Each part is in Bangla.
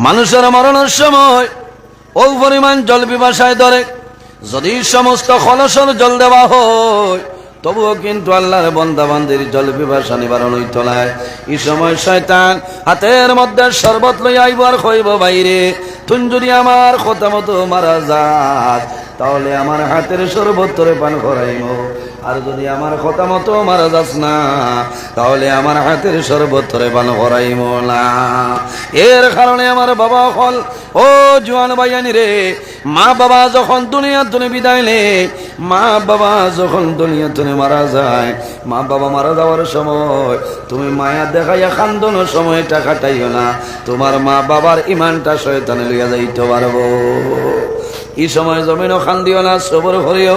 মানুষের মরণের সময় ওই পরিমাণ জল পিপাসায় ধরে, যদি সমস্ত খলসর জল দেওয়া হয় তবুও কিন্তু আল্লাহর বান্দা বান্দির জল পিপাসা নিবারণ হইতো না। এই সময় শয়তান হাতের মধ্যে শরবত লইয়া আইব আর কইব, বাইরে তুই যদি আমার কথা মতো মারা যাস তাহলে আমার হাতের শরবত তোরে পান করাইব, আর যদি আমার কথা মতো মারা যাস না তাহলে আমার হাতের শরবত তোরে পান করাইব না। এর কারণে আমার বাবা হল, ও জোয়ান ভাইয়ানি রে, মা বাবা যখন দুনিয়া তুলে বিদায় নে, মা বাবা যখন দুনিয়া তুলে মারা যায়, মা বাবা মারা যাওয়ার সময় তুমি মায়া দেখাইয়া খান্দনের সময়টা কাটাইও না, তোমার মা বাবার ইমানটা শয়তানে লইয়া যাইতে পারবো। এই সময় জমিনও খান্দিও না, সবর করিও,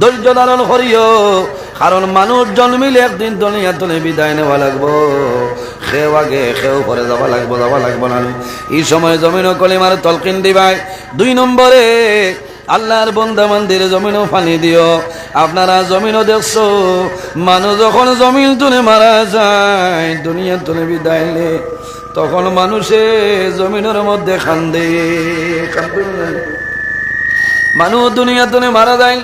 ধৈর্য ধারণ করিও, কারণ মানুষ জন্মিলে একদিন দুনিয়া তুলে বিদায় নেওয়া লাগবো, খেও আগে খেও পরে যাওয়া লাগবো না। এই সময় জমিনও কলিমার তলকিন দিবাই। 2 নম্বরে আল্লাহর বান্দা বান্দির জমিনও পানি দিও। আপনারা জমিনও দেখছো, মানুষ যখন জমিন তুলে মারা যায়, দুনিয়া তুলে বিদায় নে, তখন মানুষে জমিনের মধ্যে কান্দে। মানুষ দুনিয়া তুলে মারা যায়,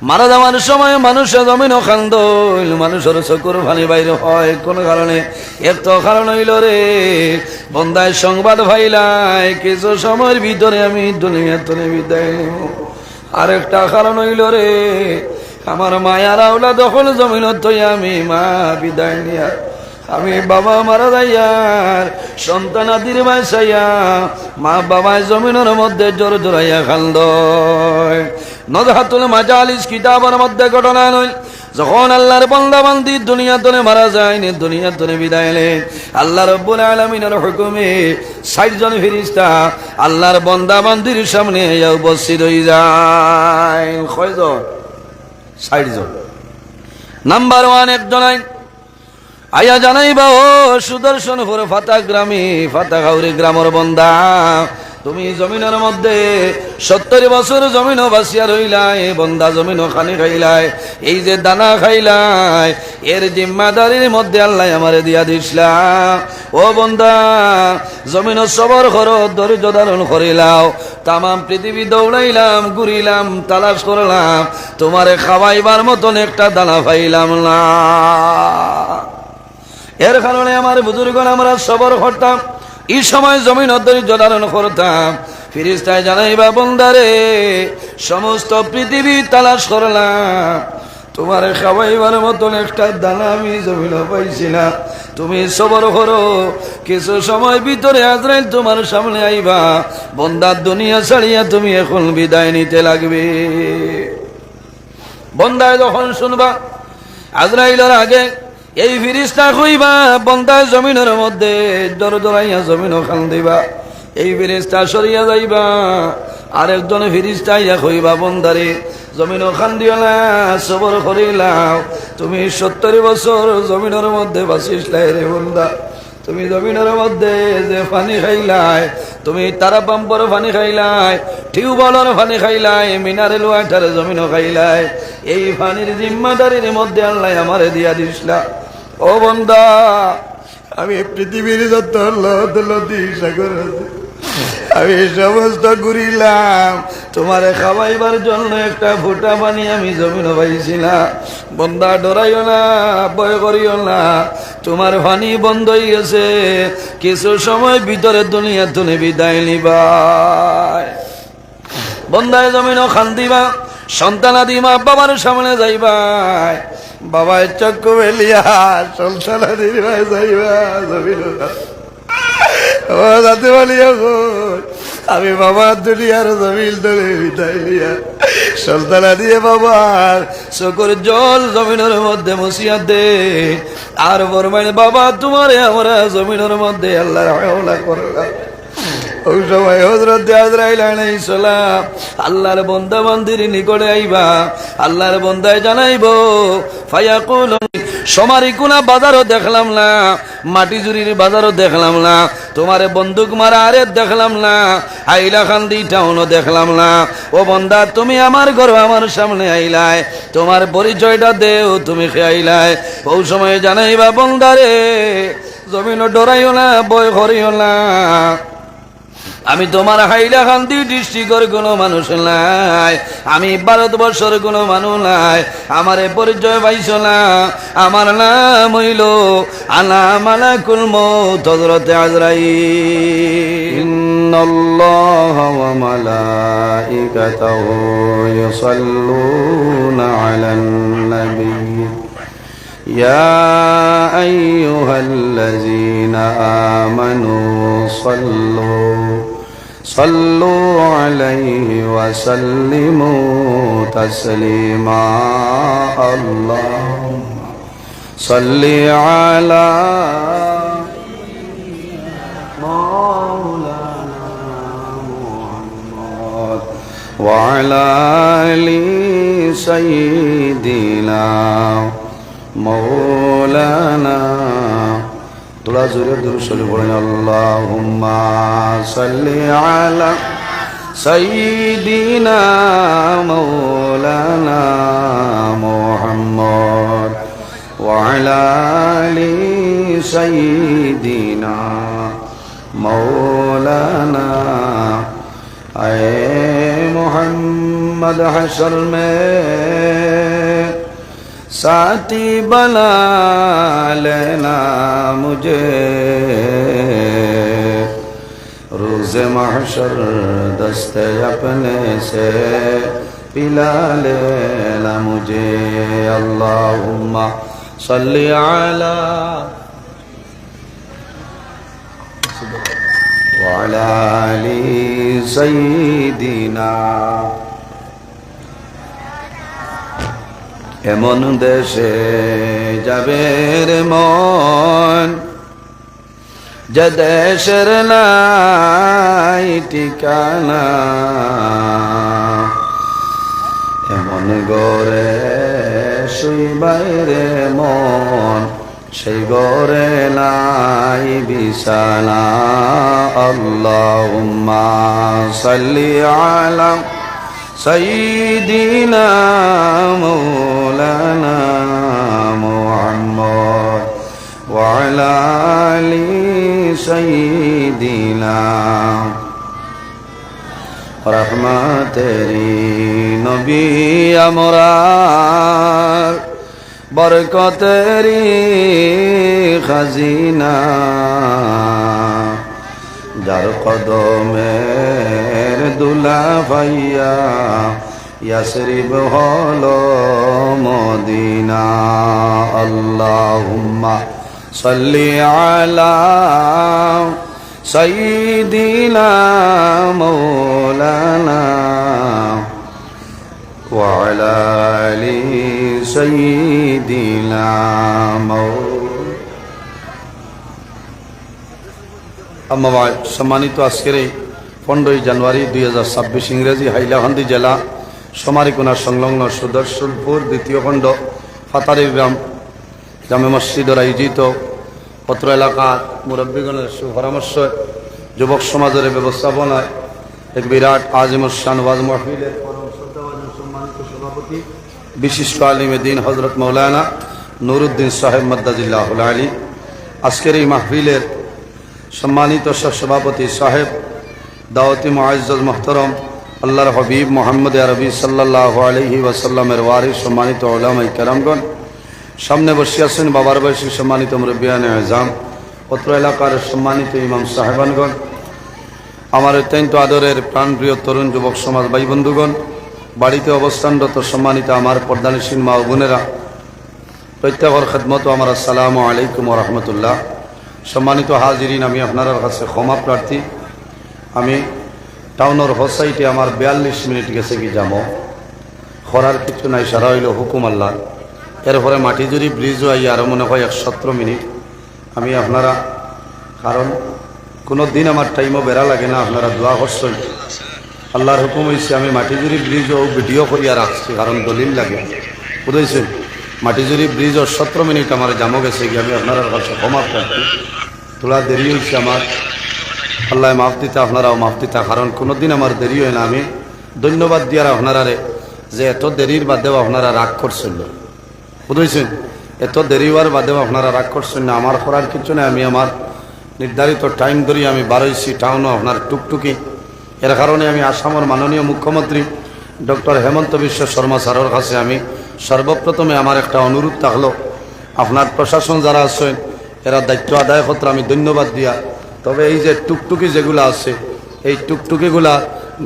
মারা যাওয়ার সময় মানুষের জমিনও কান্দইল, মানুষের চকুর পানি বাইরে হয় কোন কারণে? এত কারণ হইল রে বন্দায় সংবাদ ভাইলাই কিছু সময়ের ভিতরে আমি দুনিয়া তুলে বিদায় নেব। আরেকটা কারণ হইল রে আমার মায়ার আওলা দখল জমিনত তৈ আমি মা বিদায় নিয়া, আমি বাবা মারা যাইয়ার সন্তান আদির বাসাইয়া মা বাবায় জমিনের মধ্যে জোর জোরাইয়া খান্দয়। নজহাতুল মাজালিস কিতাবের মধ্যে ঘটনা নয়, যখন আল্লাহর বান্দা বান্দি দুনিয়া তুলে মারা যায়, দুনিয়া তুলে বিদায় নেন, আল্লাহ রাব্বুল আলামিনের হুকুমে 60 জন ফেরেশতা আল্লাহর বান্দা বান্দির সামনে উপস্থিত হয়ে যায়। কয়জন? 60 জন। নাম্বার 1 একজন আয়া জানাইবা, ও সুদর্শনপুর ফাতা গ্রামে ফাতাগাউরি গ্রামের বন্দা, তুমি জমিনের মধ্যে 70 বছর জমিনও বাসিয়া রইলাই, বন্দা জমিনও খানি খাইলাই, এই যে দানা খাইলাই এর জিম্মাদারির মধ্যে আল্লাহ আমারে দিয়া দিসলা। ও বন্দা জমিনও সবর করো, ধৈর্য ধারণ করিলাও, তাম পৃথিবী দৌড়াইলাম, ঘুরিলাম, তালাশ করলাম, তোমারে খাওয়াইবার মতন একটা দানা পাইলাম না। এর কারণে আমার বুজুর্গণ আমরা সবর করতাম, এই সময় জমিন ধৈর্য ধারণ করতাম। ফেরেশতায় জানাইবা, বন্দারে সমস্ত পৃথিবী তালাশ করলাম, তোমার খাওয়াইবার মতন একটা দানা আমি জমিন পাইছি না, তুমি সবর করো, কিছু সময় ভিতরে আজরাইল তোমার সামনে আইবা, বন্দার দুনিয়া ছাড়িয়া তুমি এখন বিদায় নিতে লাগবে। বন্দায় যখন শুনবা আজরাইলের আগে এই ফেরেশতা কইবা, বন্দায় জমিনের মধ্যে দর দরাইয়া জমিনও খান দিবা, এই ফেরেশতা সরিয়া যাইবা, আরেকজন ফেরেশতা ইয়া কইবা, বন্দারে জমিনও খান দিও না, সবর করিলাও, তুমি 70 বছর জমিনের মধ্যে বাসিসলাই রে বন্দা, তুমি জমিনের মধ্যে যে পানি খাইলাই, তুমি তারা পাম্পর পানি খাইলাই, টিউবওয়েলের পানি খাইলাই, মিনারেল ওয়াটার জমিনও খাইলাই, এই পানির জিম্মাদারির মধ্যে আল্লাহ আমারে দিয়া দিসলা। ও বন্দা আমি পৃথিবীর যত নদী সাগর আছে আমি সমস্ত ঘুরিলাম, তোমারে খাওয়াইবার জন্য একটা ফোঁটা পানি আমি জমিন পাইছি না, বন্দা ডরাইও না, ভয় করিও না, তোমার পানি বন্ধ হয়ে গেছে, কিছু সময় ভিতরে দুনিয়া তুমি বিদায় নিবা। বন্দায় জমিনও খান দিবা, সন্তানাদি মা বাবার সামনে যাইবাই, বাবায় চক্ষু বেলিয়া সন্তানাদির যাইবা, জমিন যাতে বলিয়া আমি বাবার দুনিয়ার জমিন ধরে বিদায় নিয়া সন্তানা দিয়ে বাবার চোখের জল জমিনের মধ্যে মুছিয়া দে, আর বরমাইন বাবা তোমারে আমরা জমিনের মধ্যে আল্লাহর হাওলা করলাম। ওই সময় হযরত আজরাইল আলাইহিস সালাম আল্লাহর বান্দা বান্দির নিকটে আইবা, আল্লাহর বান্দায় জানাইব, ফায়াকুল সমারিকুনা বাজারও দেখলাম না, মাটি জুরির বাজারও দেখলাম না, তোমারে বন্দুক মারা আরে দেখলাম না, হাইলাকান্দি টাউনও দেখলাম না, ও বন্দা তুমি আমার ঘর আমার সামনে আইলাই, তোমার পরিচয়টা দেও, তুমি খেয়াইলাই। ওই সময় জানাইবা, বন্দারে জমিনও ডরাইও না, ভয় করিও না, আমি তোমার হাইলাকান্দি ডিস্ট্রিক্টের কোনো মানুষ নাই, আমি ভারতবর্ষের কোনো মানুষ নাই, আমারে পরিচয় পাইছ না। আমার নাম হইল আনা মালাকুল মউত হযরত আজরাইল। ইন্নাল্লাহা ওয়া মালাইকাতাহু ইউসাল্লুনা আলান নবী يا أيها الذين آمنوا صلوا عليه وسلموا تسليما اللهم صل على مولانا محمد وعلى آل سيدنا মৌলানা। তোরা জোরে দুরূদ শরীফ পড়েন। আল্লাহুম্মা সাল্লি আলা সাইয়্যিদিনা মৌলানা মুহাম্মদ ওয়া আলা আলি সাইয়্যিদিনা মৌলানা। আয়ে মুহাম্মদ হশর মে साथी बना लेना मुझे, रोज़ महशर दस्ते अपने से पिला लेना मुझे। अल्लाहुम्मा सल्ली अला व अला आलि सय्यिदिना। এমন দেশে যাবে রে মন, যে দেশের নাই ঠিকানা, এমন গরে শুইবাই রে মন, সেই গরে নাই বিছানা। আল্লাহুম্মা সাল্লি আলা সাইয়্যিদিনা মৌলানা মুহাম্মদ ওয়া আলা আলি সাইয়্যিদিনা। রহমতেরি নবী আমরার, বরকতেরি খাজিনা, যার কদমের দুলা ভাইয়া ইয়াসরিব হলো মদিনা। আল্লাহুম্মা সাল্লি আলা সাইয়্যিদিনা মৌলানা ওয়া আলা আলি সাইয়্যিদিনা আম্মাবাদ। সম্মানিত আজকের এই 15 জানুয়ারি 2026 ইংরেজি হাইলাকান্দি জেলা সমারিকোনা সংলগ্ন সুদর্শনপুর দ্বিতীয় খণ্ড ফাতারির গ্রাম জামে মসজিদের আয়োজিত পত্র এলাকার মুরব্বীগণের সুপরামর্শ, যুবক সমাজের ব্যবস্থাপনায় এক বিরাট আজিমুশান ওয়াজ মাহফিলের পরম শ্রদ্ধাভাজন সম্মানিত সভাপতি বিশিষ্ট আলিমে দ্বীন হযরত মাওলানা নুরুদ্দিন সাহেব মাদ্দাজিল্লাহুল আলী, আজকের এই মাহফিলের সম্মানিত সভাপতি সাহেব দাওয়াতি মুআজ্জাজ মুহতারাম আল্লাহর হাবিব মুহাম্মদ আরবি সাল্লাল্লাহু আলাইহি ওয়াসাল্লামের ওয়ারিস সম্মানিত উলামায়ে কেরামগণ, সামনে বসে আছেন বাবার বয়সী সম্মানিত মুরব্বিয়ানে আযম, পত্র এলাকার সম্মানিত ইমাম সাহেবানগণ, আমার অত্যন্ত আদরের প্রাণপ্রিয় তরুণ যুবক সমাজ ভাই বন্ধুগণ, বাড়িতে অবস্থানরত সম্মানিত আমার পর্দানিসীন মা ও বোনেরা, প্রত্যেকের খেদমত আমার আসসালামু আলাইকুম ওয়া রাহমাতুল্লাহ। সম্মানিত হাজিরিন, আমি আপনার কাছে ক্ষমা প্রার্থী। আমি টাউনের হোসাইটে আমার 42 মিনিট গেছে কি যাবো, খরার কিছু নাই, সারা হইল হুকুম আল্লাহ। এরপরে মাটিজুরি ব্রিজও আই আরও মনে হয় 17 মিনিট। আমি আপনারা, কারণ কোনো দিন আমার টাইমও বেড়া লাগে না, আপনারা দোয়া করছেন। আল্লাহর হুকুম হয়েছে আমি মাটিজুরি ব্রিজও ভিডিও করিয়া রাখছি, কারণ দলিল লাগে, বুঝেছেন। মাটিজুরি ব্রিজও 17 মিনিট আমার জামো গেছে কি, আমি আপনারা কাছে ক্ষমা প্রার্থী। তোলা দেরি হয়েছে আমার, আল্লাহ মাফ দিতা, আপনারাও মাফ দিতা, কারণ কোনো দিন আমার দেরি হয় না। আমি ধন্যবাদ দিয়ার আপনারারে যে এত দেরির বাদেও আপনারা রাগ করছেন, বুঝেছেন। এত দেরি হওয়ার বাদেও আপনারা রাগ করছেন না, আমার করার কিছু নেই। আমি আমার নির্ধারিত টাইম ধরে আমি বারোইছি টাউনও আপনার টুকটুকি। এর কারণে আমি আসামের মাননীয় মুখ্যমন্ত্রী ডক্টর হেমন্ত বিশ্ব শর্মা স্যারের কাছে আমি সর্বপ্রথমে আমার একটা অনুরোধ থাকলো, আপনার প্রশাসন যারা আছেন এরা দায়িত্ব আদায় করতে আমি ধন্যবাদ দিয়া, তবে এই যে টুকটুকি যেগুলো আছে এই টুকটুকিগুলা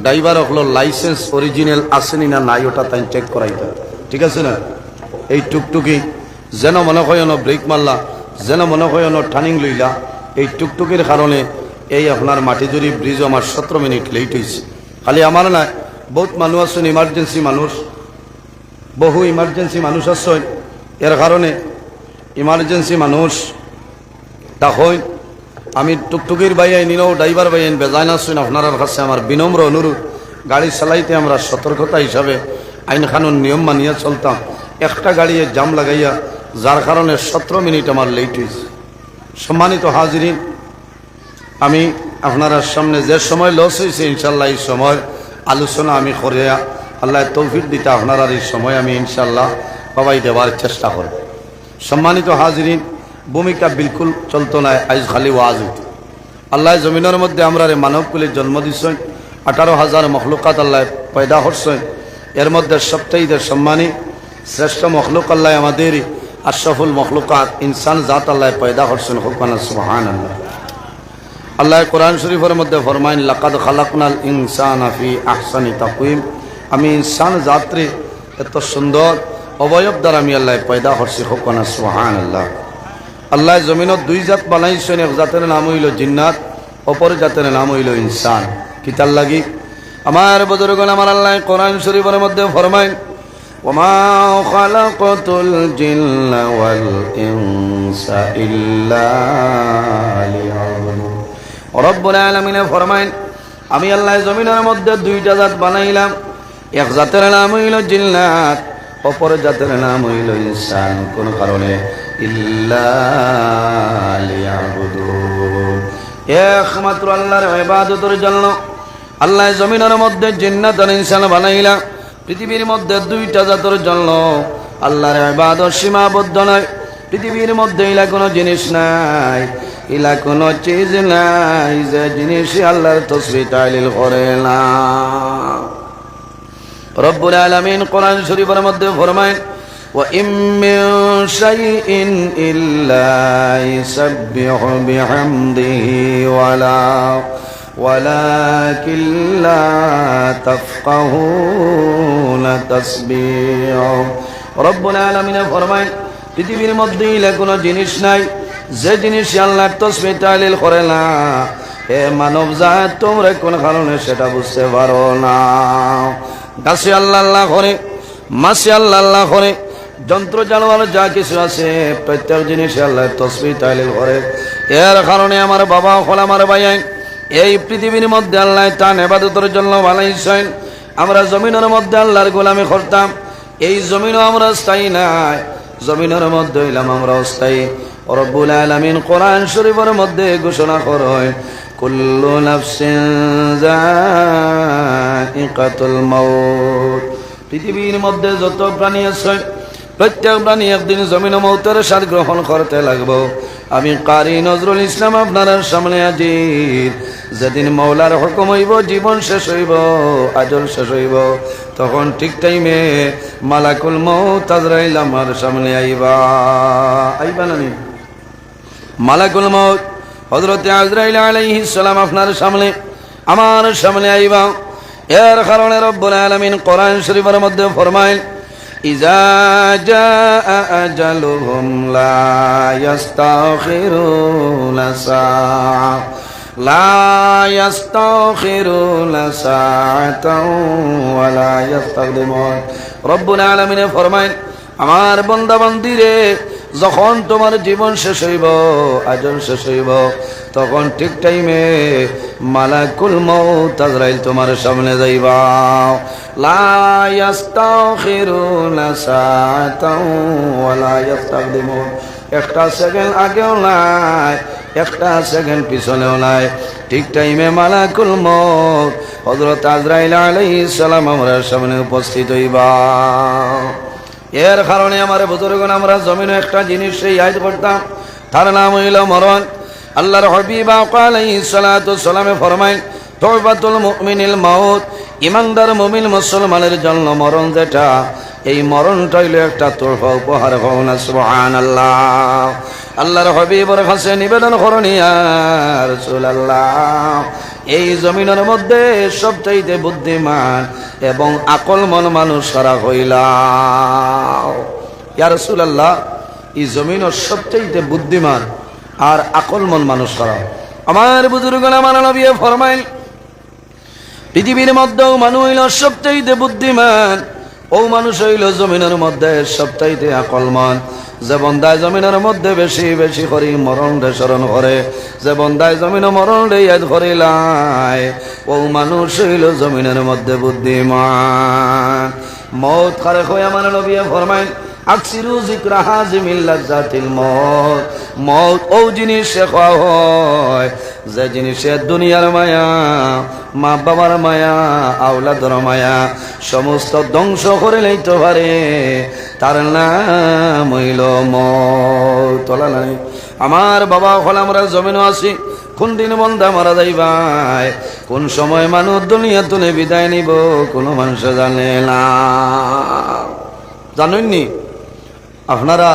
ড্রাইভার হলো লাইসেন্স অরিজিনাল আসেনি না নাই ওটা তাই চেক করাইতে, ঠিক আছে না? এই টুকটুকি যেন মনে হয় ব্রেক মারলা, যেন মনে হয় টার্নিং লইলা, এই টুকটুকির কারণে এই আপনার মাটিজুরি ব্রিজ আমার 17 মিনিট লেট হয়েছে। খালি আমার না, বহুত মানুষ আছেন ইমার্জেন্সি মানুষ, বহু ইমার্জেন্সি মানুষ আছেন। এর কারণে ইমার্জেন্সি মানুষ তখন আমি টুকটুকির বাইন নিলেও ড্রাইভার বাইন বেজায় আসছেন, আপনার কাছে আমার বিনম্র অনুরোধ, গাড়ি চালাইতে আমরা সতর্কতা হিসাবে আইন কানুন নিয়ম মানিয়ে চলতাম। একটা গাড়িয়ে জাম লাগাইয়া যার কারণে 17 মিনিট আমার লেট হয়েছে। সম্মানিত হাজিরিন, আমি আপনার সামনে যে সময় লস হয়েছে ইনশাল্লাহ এই সময় আলোচনা আমি করিয়া আল্লাহ তৌফিক দিতে আপনার এই সময় আমি ইনশাল্লাহ বাবাই দেওয়ার চেষ্টা করব। সম্মানিত হাজিরিন, ভূমিকা বিলকুল চলতো না, আজ খালি ওয়াজ হইত। আল্লাহ জমিনের মধ্যে আমরা মানবকুলের জন্ম দিচ্ছেন, 18,000 মখলুকাত আল্লাহ পয়দা করছেন। এর মধ্যে সবচাইতে সম্মানী শ্রেষ্ঠ মখলুক আল্লাহ আমাদের আশরাফুল মখলুকাত ইনসান জাত আল্লাহ পয়দা করছেন। হুকমানা সুবহানাল্লাহ। আল্লাহ কোরআন শরীফের মধ্যে ফরমাইন, লাকাদ খালাকনাল ইনসানা ফি আহসানি তাকওয়িম, আমি ইনসান জাতরে এত সুন্দর অবয়ব দ্বারা আমি আল্লাহ পয়দা করছি। হুকমানা সুবহানাল্লাহ। আল্লাহ জমিনত দুই জাত বানাইছেন, এক জাতের নাম হইল জিন্নাত, অপর জাতের নাম হইল ইনসান। কিতার লাগি আমার বুজুর্গগণ, আমার আল্লাহ কোরআন শরীফের মধ্যে ফরমাইন, ওমা খালাকতুল জিন্না ওয়াল ইনসা ইল্লা লিয়াবুদুন। রব্বুল আলামিন ফরমাইন, আমি আল্লাহ জমিনের মধ্যে দুইটা জাত বানাইলাম, এক জাতের নাম হইল জিন্নাত, অপর জাতের নাম হইল ইনসান। কোন কারণে ইল্লা লিয়াবুদুন, একমাত্র আল্লাহর ইবাদতের জন্য আল্লাহ জমিনের মধ্যে জিন্নাত আর ইনসান বানাইলাম। পৃথিবীর মধ্যে দুইটা জাতের জন্য আল্লাহর ইবাদত সীমাবদ্ধ নয়। পৃথিবীর মধ্যে ইলা কোনো জিনিস নাই, ইলা কোনো চিজ নাই যে জিনিস আল্লাহর তাসবিহ তাহলিল করে না। রব্বুল আলামিন কোরআন শরীফের মধ্যে ফরমায়, ওয়া ইম মিন শাইইন ইল্লা ইউসাব্বিহু বিহামদিহি ওয়ালাকিন লা তাফকাহুনা তাসবিহু। রব্বুল আলামিন ফরমায়, পৃথিবীর মধ্যে ইলা কোনো জিনিস নাই যে জিনিস আল্লাহর তাসবিহ তাহলিল করে না। হে মানব জাত, তোমরা কোন কারণে সেটা বুঝতে পারো না। গাছে আল্লাহ আল্লাহ করে, মাছে আল্লাহ আল্লাহ করে, যন্ত্র জানোয়ার যা কিছু আছে প্রত্যেক জিনিসে আল্লাহর তাসবিহ তাহলিল করে। এর কারণে আমার বাবা হল, আমার ভাই, এই পৃথিবীর মধ্যে আল্লাহ তার ইবাদতের জন্য বানাইছেন। আমরা জমিনের মধ্যে আল্লাহর গোলামি করতাম, এই জমিনও আমরা স্থায়ী নাই, জমিনের মধ্যে হইলাম আমরা অস্থায়ী। রব্বুল আলামিন কোরআন শরীফের মধ্যে ঘোষণা করেন, কুল্লু নাফসিন যায়িকাতুল মাউত। পৃথিবীর মধ্যে যত প্রাণী আছে প্রত্যেক প্রাণী একদিন জমিন মৌতের স্বাদ গ্রহণ করতে লাগবো। আমি কারি নজরুল ইসলাম আপনার সামনে হাজির। যেদিন মৌলার হুকুম হইব, জীবন শেষ হইব, আজল শেষ হইব, তখন ঠিক টাইমে মালাকুল মউত আজরাইল আমার সামনে আইবা না নি? মালাকুল মউত হযরত আজরাইল আলাইহিস সালাম আপনার সামনে, আমার সামনে আইবা। এর কারণে রব্বুল আলামিন কোরআন শরীফের মধ্যে ফরমায়, ইজা জাআ আজালুহুম লা ইস্তাখিরুনা সাআ লা ইস্তাখিরুনা সাআতাও ওয়া লা ইস্তাকদিমুন। রব্বুল আলামিন ফরমায়, আমার বান্দা বান্দিরে, যখন তোমার জীবন শেষ হইব, আজল শেষ হইব, তখন ঠিক টাইমে মালাকুল মউত আজরাইল তোমার সামনে যাইবা। লা ইস্তাখিরুনা সাআতাও ওয়া লা ইস্তাকদিমুন। একটা সেকেন্ড আগেও নাই, একটা সেকেন্ড পিছনেও নাই, ঠিক টাইমে মালাকুল মউত হযরত আজরাইল আলাইহিস সালাম আমার সামনে উপস্থিত হইবা। এর কারণে আমার বুজুর্গগণ, আমরা জমিনে একটা জিনিস সেই আয়াত করতাম, তার নাম হইল মরণ। আল্লাহর হাবিব আলাইহিস সালাতু সালামে ফরমায় তুবাতুল মুমিনিল মাউত, ইমানদার মুমিন মুসলমানের জন্য মরণ যেটা, এই মরণটা হইল একটা তোহফা, উপহার। হওনা সুবহানাল্লাহ। আল্লাহর হাবিবের কাছে নিবেদন করুন ইয়া রাসূলুল্লাহ, এই জমিনের মধ্যে সবচাইতে বুদ্ধিমান এবং আকলমন মানুষ সারা হইলাম। ইয়া রাসূলুল্লাহ, এই জমিনের সবচাইতে বুদ্ধিমান আর আকলমন মানুষ সারা। আমার বুজুর্গরা, আমার নবী ফরমাইল, পৃথিবীর মধ্যেও মানুষ হইল সবচাইতে বুদ্ধিমান, ও মানুষ হইল জমিনের মধ্যে সবচাইতে আকলমান। যে বন্দায় জমিনের মধ্যে বেশি বেশি করি মরণ রে স্মরণ করে, যে বন্দায় জমিন মরণ রে ইয়াদ করিলাই, ও মানুষ হইল জমিনের মধ্যে বুদ্ধিমান। মৌত খারে কই আমার নবী ফরমাইল, আকসিরু যিকরা হাজিমিল লাজ্জাতিল মউত, মউত ও জিনিসে খাওয়া হয় যে জিনিসে দুনিয়ার মায়া, মা বাবার মায়া, আওলাদের মায়া সমস্ত ধ্বংস করে লইতে পারে, তার নাম হইল মউত। তোলা নাই আমার বাবা হল, আমরা জমিনও আছি, কোন দিন বন্দা মারা যাইবাই, কোন সময় মানুষ দুনিয়া তুলে বিদায় নিব, কোনো মানুষ জানে না। জানেননি আপনারা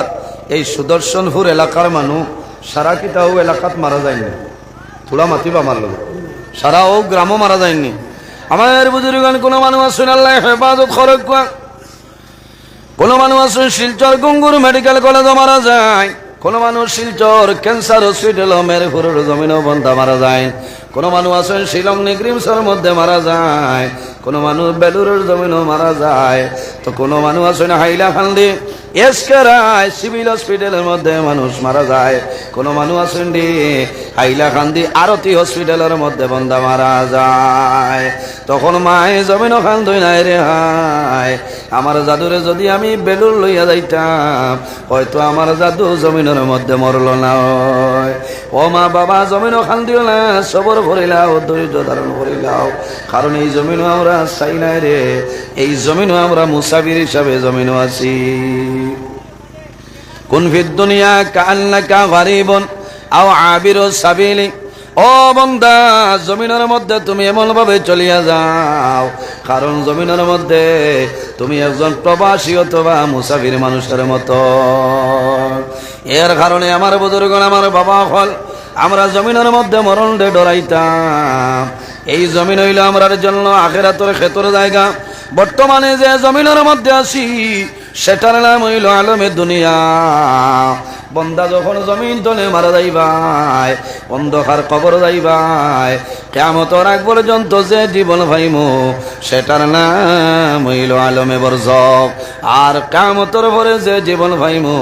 এই সুদর্শনপুর এলাকার মানুষ সারা কিতাও এলাকাত মারা যায়নি, থোড়া মাতিবা মারল, সারা ও গ্রামও মারা যায়নি। আমার বুজুর্গান কোনো মানুষ আছেন আল্লাহ হেফাজত খরচ, কোনো মানুষ আছেন শিলচর গঙ্গুর মেডিকেল কলেজে মারা যায়, কোনো মানুষ শিলচর ক্যান্সার হসপিটাল মেরপুরের জমিনও বন্ধা মারা যায়, কোনো মানুষ আছেন শিলং নিগ্রিমসের মধ্যে মারা যায়, কোনো মানুষ বেলুরের জমিনও মারা যায়, তো কোনো মানুষ আছেন হাইলাকান্দি এসকেরায় সিভিল হসপিটালের মধ্যে মানুষ মারা যায়, কোনো মানুষ আছেন ডি হাইলাকান্দি আরতি হসপিটালের মধ্যে বন্ধা মারা যায়। তখন মায়ে জমিনও খান্দই নাই রে হায়, আমার জাদুরে যদি আমি বেলুর লইয়া যাইতাম, হয়তো আমার জাদু জমিনের মধ্যে মরল না। ও মা বাবা, জমিনও খান্দিও না, সবর করিলাও, ধৈর্য ধারণ করিলাও, কারণ এই জমিনও আমরা চাই নাই রে, এই জমিনও আমরা মুসাফির হিসাবে জমিনও আছি। কুন ফিদ দুনিয়া কাআন্নাকা গারিবুন আও আবিরুস সাবিলি, ও বান্দা জমিনের মধ্যে তুমি এমন ভাবে চলিয়া যাও, কারণ জমিনের মধ্যে তুমি একজন প্রবাসী অথবা মুসাফির মানুষের মতো। এর কারণে আমার বুজুর্গ, আমার বাবা হল, আমরা জমিনের মধ্যে মরণ রে ডরাইতাম। এই জমিন হইল আমরার জন্য আখিরাতের ক্ষেত্র জায়গা। বর্তমানে যে জমিনের মধ্যে আছি সেটার নাম হইল আলমে দুনিয়া। বন্দা যখন জমিন তলে মারা যাইবাই, অন্ধকার কবর যাইবাই, কিয়ামতের আগ পর্যন্ত যে জীবন পাইমু সেটার নাম হইল আলমে বরজখ, আর কিয়ামতের পরে যে জীবন পাইমু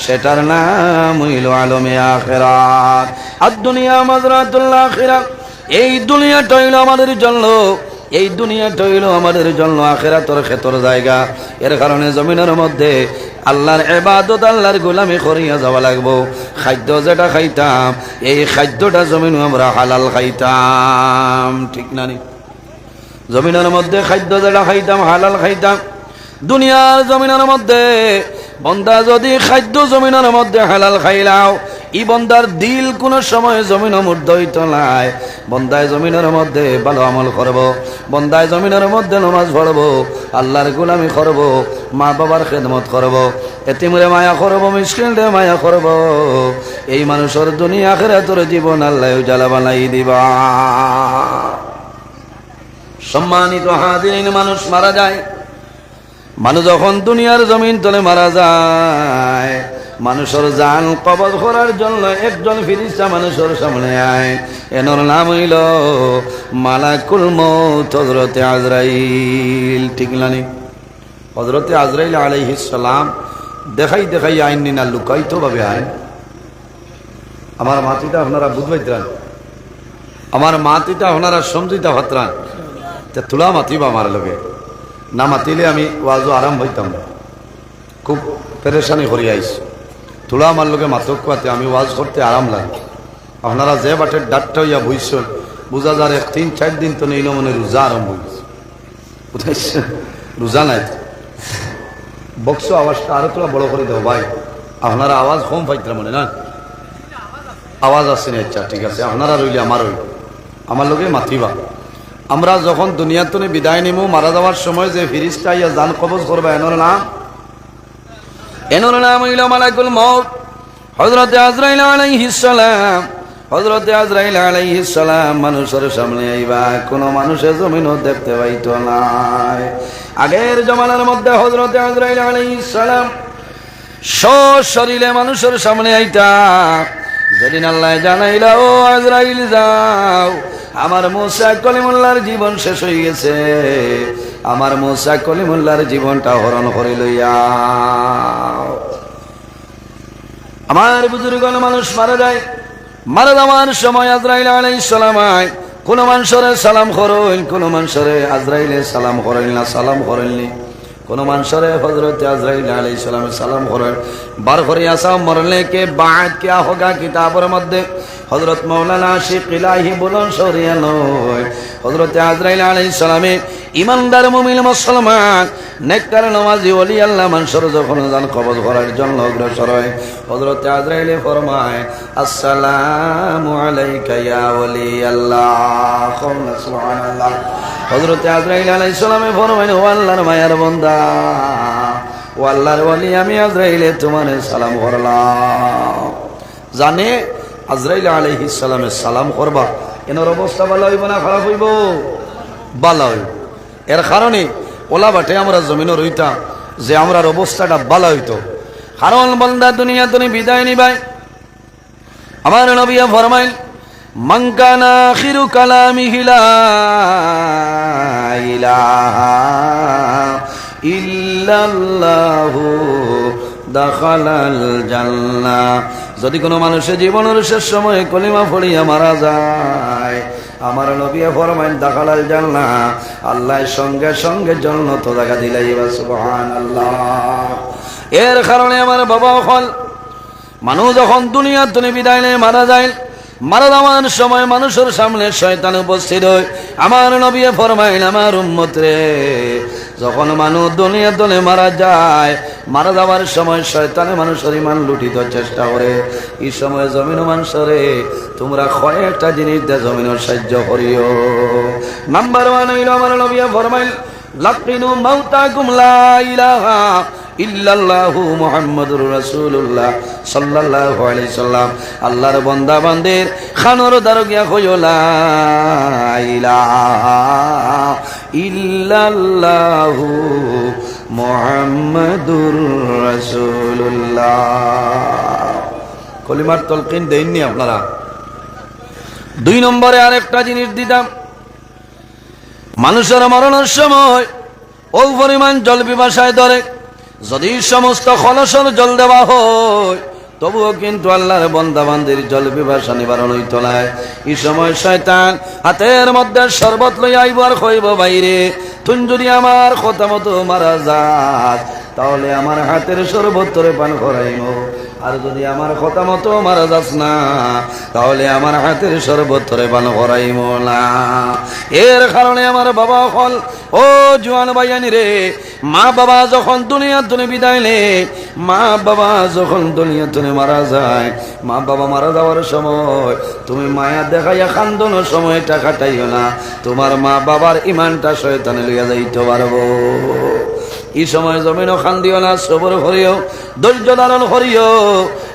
সেটার নাম হইল আলমে আখিরাত। আর দুনিয়া মাজরাতুল আখিরাত, এই দুনিয়াটা হইল আমাদের জন্য, এই দুনিয়াটা হইল আমাদের জন্য আখিরাতের ক্ষেত্র জায়গা। এর কারণে জমিনের মধ্যে আল্লাহর ইবাদত, আল্লাহর গোলামি করিয়া যাওয়া লাগবো। খাদ্য যেটা খাইতাম, এই খাদ্যটা জমিন আমরা হালাল খাইতাম, ঠিক না? জমিনের মধ্যে খাদ্য যেটা খাইতাম হালাল খাইতাম। দুনিয়ার জমিনের মধ্যে বন্দা যদি খাদ্য জমিনের মধ্যে হালাল খাইলাও, ই বন্দার দিল কোন সময় জমিন মূর্ধ হইত নাই। বন্দায় জমিনের মধ্যে ভালো আমল করব, বন্দায় জমিনের মধ্যে নামাজ পড়ব, আল্লাহর গোলামি করব, মা বাবার খেদমত করব, এতিমরে মায়া করব, মিসকিনরে মায়া করব। এই মানুষের দুনিয়া আখিরাতের জীবন আল্লাহ উজালা বানাই দিবা। সম্মানিত হাজিরিন, মানুষ মারা যায়, মানুষ যখন দুনিয়ার জমিন তলে মারা যায়, মানুষের জান কবজ করার জন্য একজন ফেরেশতা মানুষের সামনে আয়। এনার নাম হইল মালাকুল মউত, হযরতে আজরাইল, ঠিক না? হযরতে আজরাইল আলাইহিস সালাম দেখাই দেখাই আইন না, লুকাইতো ভাবে আইন। আমার মাতিটা আপনারা বুঝবাইতেন, আমার মাতিটা আপনারা সমঝিতা ভাতরান, তে তুলা মাতিবা আমার লগে না, মাতিলে আমি ওয়াজও আরাম হইতাম না, খুব পেরেশানি করি আইস। তুলা আমার লোকে মাতক পাতে আমি ওয়াজ করতে আরাম লাগে। আপনারা যে বাটের ডাক্তার হইয়া বুঝছেন, বুঝা যার 3-4 দিন তো নেই মনে রোজা আরম্ভ হয়েছে, বুঝাইছে? রোজা নাই বক্স আওয়াজটা আরো তোলা বড় করে দেবো ভাই, আপনারা আওয়াজ কম পাইতে মনে না। আওয়াজ আসছে না? আচ্ছা ঠিক আছে, আপনারা রইলে আমার রইল, আমার লোকে মাতিবা। আমরা যখন দুনিয়ার তনে বিদায় নিমু, মারা যাওয়ার সময় যে ফিরিস্তা ইয়া জান কবজ করবা, এনর নাম হইল মালাকুল মউত। হযরতে আজরাইল আলাইহিস সালাম, হযরতে আজরাইল আলাইহিস সালাম মানুষের সামনে আইবা, কোন মানুষের জমিনও দেখতে পাইতো না। আগের জমানার মধ্যে হযরতে আজরাইল আলাইহিস সালাম সশরীরে মানুষের সামনে আইতা। যেদিন আল্লাহ জানাইলা, ও আজরাইল যাও, আমার মুসা কলিমুল্লাহর জীবন শেষ হয়ে গেছে, আমার মুসা কলিমুল্লাহর জীবনটা হরণ করে লইয়া। আমার বুজুর্গণ, মানুষ মারা যায়, মারা যাওয়ার সময় আজরাইল আলাইহিস সালাম আয়, কোন মানুষরে সালাম করইল, কোন মানুষরে আজরাইলে সালাম করইল না, সালাম করইলনি। কোন মানুষরে হযরত আজরাইল আলাইহিস সালামের সালাম করেন। বার করে আসা মরলে কে বাদ কিয়া হোগা কিতাবের মধ্যে হযরত মাওলানা আশিক ইলাহি বলন শরিয়া নয়, হযরত আজরাইল আলাইহিস সালামে ইমানদার মুমিন মুসলমান নেককার নমাজি ওলি আল্লাহ মানুষের যখন জান কবজ করার জন্য অগ্রসর হয়, হযরত আজরাইলে ফরমায়, আসসালামু আলাইকা ইয়া ওলি আল্লাহ, সুবহানাল্লাহ। হযরত আজরাইল আলাইহিস সালামে ফরমায়, ও আল্লাহর মায়ার বান্দা, ও আল্লাহর ওলি, আমি আজরাইলে তোমারে সালাম করলাম। জানে আজরাইল আলাইহিস সালামে সালাম করবা, এনার অবস্থা ভালো হইব না খারাপ হইব? ভালো হইব। এর কারণে ওলা বাটে আমরা জমিনে রইতাম যে আমরার অবস্থাটা ভালো হইতো। কারণ বান্দা দুনিয়া তুমি বিদায় নিবাই, আমার নবী ফরমাইল, মান কানা আখিরু কালামিহি লা ইলাহা ইল্লাল্লাহু দাখালাল জান্নাহ। যদি কোনো মানুষের জীবনের শেষ সময়ে কলিমা পড়িয়া মারা যায়, আমার নবী ফরমাইন, দাখালাল জান্নাহ, আল্লাহ সঙ্গে সঙ্গে জান্নাত জায়গা দিলাইবা, সুবহানাল্লাহ। এর কারণে আমার বাবা হল, মানুষ যখন দুনিয়া তুমি বিদায় নিয়ে মারা যায়, মারা যাওয়ার সময় মানুষের সামনে শয়তান উপস্থিত হয়। আমার নবী ফরমাইন, আমার উম্মত রে, যখন মানুষ দুনিয়া তলে মারা যায়, মারা যাওয়ার সময় শয়তানে মানুষের ইমান লুটিত চেষ্টা করে। এই সময় জমিন মানুষরে তোমরা কয়েকটা জিনিস দিয়ে জমিনের সাহায্য করিও। নাম্বার 1 হইল, আমার নবী ফরমাইল, লাকিনু মাউতাকুম লা ইলাহা ইল্লাল্লাহু মুহাম্মাদুর রাসূলুল্লাহ সাল্লাল্লাহু আলাইহি সাল্লাম। আল্লাহর বান্দা বান্দির খানোর দারগিয়া কইও, লা ইলাহা ইল্লাল্লাহু মুহাম্মাদুর রাসূলুল্লাহ। কলিমার তলকিন দেননি আপনারা? 2 নম্বরে আরেকটা জিনিস দিতাম, মানুষের মরণের সময় ও পরিমাণ জল পিপাসায় ধরে, যদি সমস্ত খলসর জল দেওয়া হয়, তবুও কিন্তু আল্লাহর বান্দা বান্দির জল পিপাসা নিবারণ হইতো না। এই সময় শয়তান হাতের মধ্যে শরবত লইয়া আইব আর কইব, বাইরে তুই যদি আমার কথা মতো মারা যাস, তাহলে আমার হাতের শরবত তোরে পান করাইব, আর যদি আমার কথা মতো মারা যাস না, তাহলে আমার হাতের শরবত তোরে পান করাইব না। এর কারণে আমার বাবা হল, ও জোয়ান ভাইয়ানি রে, মা বাবা যখন দুনিয়া তুমি বিদায় নে, মা বাবা যখন দুনিয়া তুমি মারা যায়, মা বাবা মারা যাওয়ার সময় তুমি মায়া দেখাইয়া কান্দনের সময়টা কাটাইও না, তোমার মা বাবার ইমানটা শয়তানে লইয়া যাইতে পারবো। এই সময় জমিনও কান্দিও না, সবর করিও, ধৈর্য ধারণ করিও,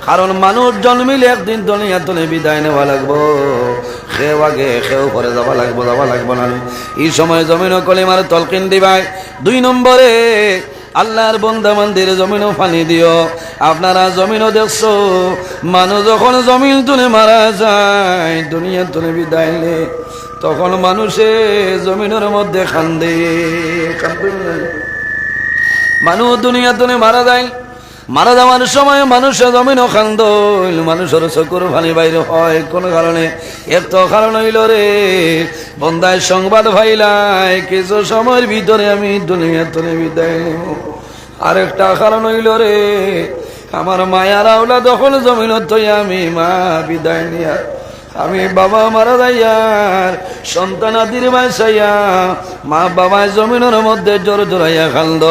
কারণ মানুষ জন্মিলে একদিন দুনিয়া তুমি বিদায় নেওয়া লাগবো। খেও আগে খেও পরে যাওয়া লাগবো না। এই সময় জমিনও কলিমার তলকিন দিবাই। 2 নম্বরে আল্লাহর বান্দা বান্দির জমিনও পানি দিও। আপনারা জমিনও দেখছো, মানুষ যখন জমিন তুলে মারা যায়, দুনিয়া তুলে বিদায় নে, তখন মানুষে জমিনের মধ্যে কান্দে। মানুষ দুনিয়া তুলে মারা যায়, মারা যাওয়ার সময় মানুষের জমিনও কান্দইল, মানুষের চকুর পানি বাইরে হয় কোন কারণে। এর তো কারণ হইল রে, বন্দায় সংবাদ ভাইলাই কিছু সময়ের ভিতরে আমি দুনিয়া তুলে বিদায় নেব। আরেকটা কারণ হইল রে, আমার মায়ার আওলা দখল জমিন তৈ আমি মা বিদায় নিয়া, আমি বাবা মারা যাইয়ার সন্তান আদির বাসাইয়া মা বাবায় জমিনের মধ্যে জোর জোরাইয়া খান্দ।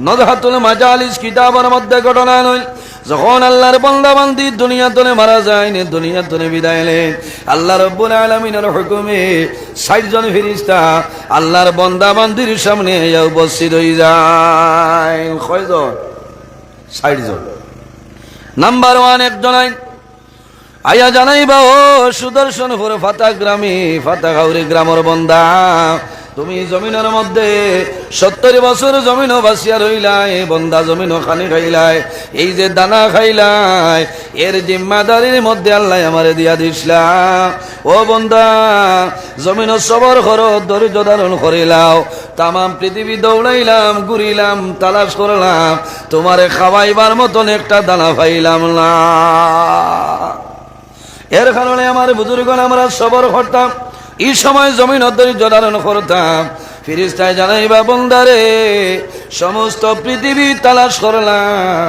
নজহাতুল মাজালিস কিতাবের মধ্যে ঘটনা নয়, যখন আল্লাহর বান্দা বান্দি দুনিয়া তনে মারা যায় না, দুনিয়া তনে বিদায় নেন, আল্লাহ রাব্বুল আলামিনের হুকুমে 60 জন ফেরেশতা আল্লাহর বান্দা বান্দির সামনে উপস্থিত হয়ে যায়। কয়জন? 60 জন। নাম্বার 1 একজন আয়া জানাইবা, ও সুদর্শনপুর ফাতা গ্রামে, ফাতা গাউরি গ্রামের বন্দা, তুমি জমিনের মধ্যে 70 বছর জমিন বাসিয়া রইলাই, বন্দা জমিন খানি খাইলাই, এই যে দানা খাইলাই এর জিম্মাদারির মধ্যে আল্লাহ আমারে দিয়া দিসলা। ও বন্দা, জমিন সবর করো, ধৈর্য ধারণ করিলাও, তাম পৃথিবী দৌড়াইলাম, ঘুরিলাম, তালাশ করলাম, তোমারে খাওয়াইবার মতন একটা দানা পাইলাম না। এর কারণে আমার বুজুর্গণ আমরা সবর করতাম, এই সময় জমিন ধৈর্য ধারণ করতাম। ফেরেশতায় জানাইবা, বন্দারে সমস্ত পৃথিবী তালাশ করলাম,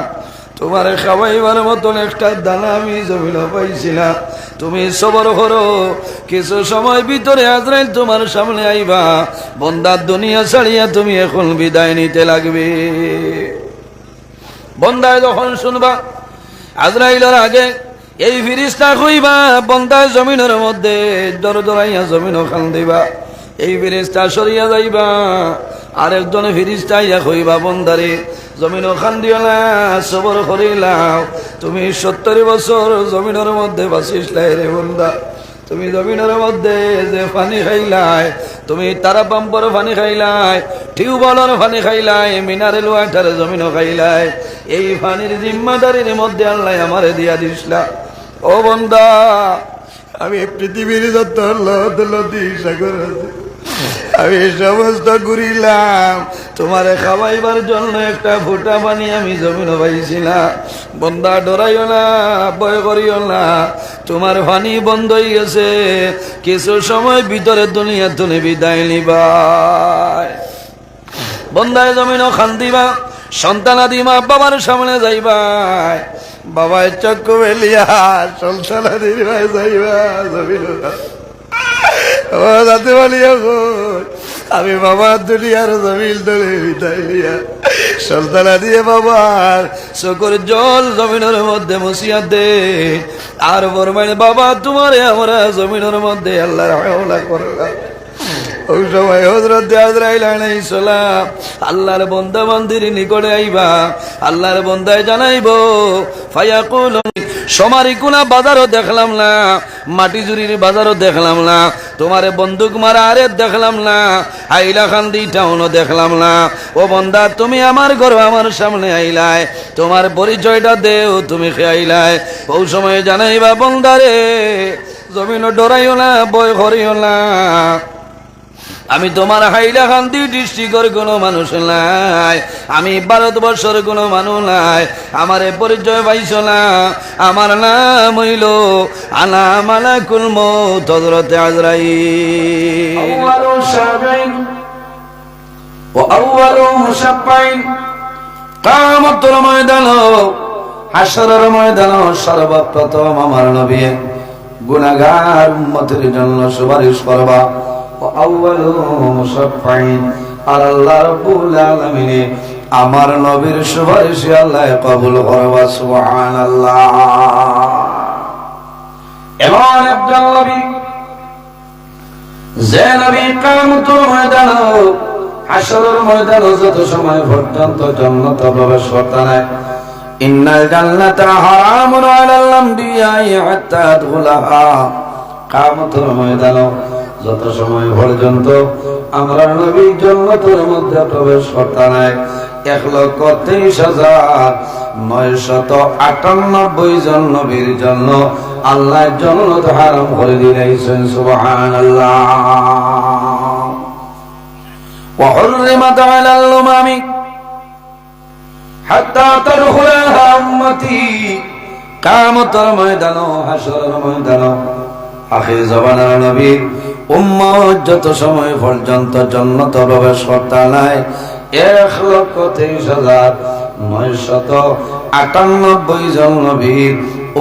তোমার খাওয়াইবার মতন একটা দানা আমি জমিন পাইছিলাম, তুমি সবর করো, কিছু সময় ভিতরে আজরাইল তোমার সামনে আইবা, বন্দার দুনিয়া ছাড়িয়া তুমি এখন বিদায় নিতে লাগবে। বন্দায় যখন শুনবা আজরাইলের আগে এই ফেরেশতা কইবা, বন্দা জমিনের মধ্যে দরদরাইয়া জমিন খান দিবা, এই ফেরেশতা সরিয়া যাইবা, আরেকজন ফেরেশতা ইয়া কইবা, বন্দারে জমিন খান দিও না, সবর করিলাও, তুমি 70 বছর জমিনের মধ্যে বাসিসলাই রে বন্দা, তুমি জমিনের মধ্যে যে পানি খাইলাই, তুমি তারা পাম্পর পানি খাইলাই, টিউবওয়েলের পানি খাইলাই, মিনারেল ওয়াটার জমিন খাইলাই, এই পানির জিম্মাদারির মধ্যে আল্লাহ আমারে দিয়া দিসলা। ও বন্দা, আমি পৃথিবীর যত নদী সাগর আছে আমি সমস্ত ঘুরিলাম, তোমারে খাওয়াইবার জন্য একটা ফোঁটা পানি আমি জমিন পাইছিলাম। বন্দা ডরাইও না, ভয় করিও না, তোমার পানি বন্ধ হয়ে গেছে, কিছু সময় ভিতরে দুনিয়া তুমি বিদায় নিবাই। বন্দায় জমিন খান দিবা, সন্তানাদি মা বাবার সামনে যাইবাই, বাবায় চক্ষু মেলিয়া সন্তানাদির ভাই যাইবা জমিন, ও যাতে বলিয়া আমি বাবার দুনিয়ার জমিল ধরে বিদায় নিয়া সন্তানা দিয়ে বাবার চোখের জল জমিনের মধ্যে মুছিয়া দে, আর বরমাইন বাবা তোমারে আমরা জমিনের মধ্যে আল্লাহর হাওলা করলাম। ওই সময় হযরত আজরাইল আলাইহিস সালাম আল্লাহর বান্দা বান্দির নিকটে আইবা, আল্লাহর বান্দায় জানাইবো, ফায়াকুল সমারি কোনা বাজারও দেখলাম না, মাটি জুরির বাজারও দেখলাম না, তোমারে বন্দুক মারা আরে দেখলাম না, আইলা খান্দি টাউনও দেখলাম না। ও বন্দা, তুমি আমার ঘর আমার সামনে আইলাই, তোমার পরিচয়টা দেও, তুমি খেয়াইলাই। ওই সময় জানাইবা, বন্দারে জমিন ডরাইও না, ভয় করিও না, আমি তোমার হাইলাকান্দি ডিস্ট্রিক্টের কোনো মানুষ নাই, আমি ভারতবর্ষের কোনো মানুষ নাই, আমার পরিচয় পাইছ না, আমার নাম হইল আনা মালাকুল মউত হযরত আজরাইল। আউয়ালু শাফিঈন ওয়া আউয়ালু মুশাফফিঈন, কিয়ামতের ময়দান, হাশরের ময়দান সর্বপ্রথম আমার নবী গুনাহগার উম্মতের জন্য সুপারিশ করবা। আর আল্লাহ রাব্বুল আলামিন আমার নবীর সুপারিশ আল্লাহ কবুল করবা। সুবহানাল্লাহ। এমন একজন নবী, যে নবী কিয়ামতের ময়দান হাশরের ময়দান যত সময় পর্যন্ত জান্নাতে প্রবেশ করতে নাই, ইন্নাল জান্নাতা হারামুন আলাল আমবিয়াই হাত্তা আদখুলাহা, কিয়ামতের ময়দান যত সময় পর্যন্ত আমরা নবীর জান্নাতের মধ্যে প্রবেশ করতে নাই, 1,23,998 জন নবীর জন্য আল্লাহ জান্নাত হারাম করে দিয়েছেন। সুবহানাল্লাহ। ওয়া হুররিমাত আলাল উমামি হাত্তা তাদখুলাহা উম্মতি, কিয়ামতের ময়দান হাশরের ময়দান আখির জামানার নবী উম্মত যত সময় পর্যন্ত জান্নাতে প্রবেশ করতে নাই, 1,23,998 জন নবীর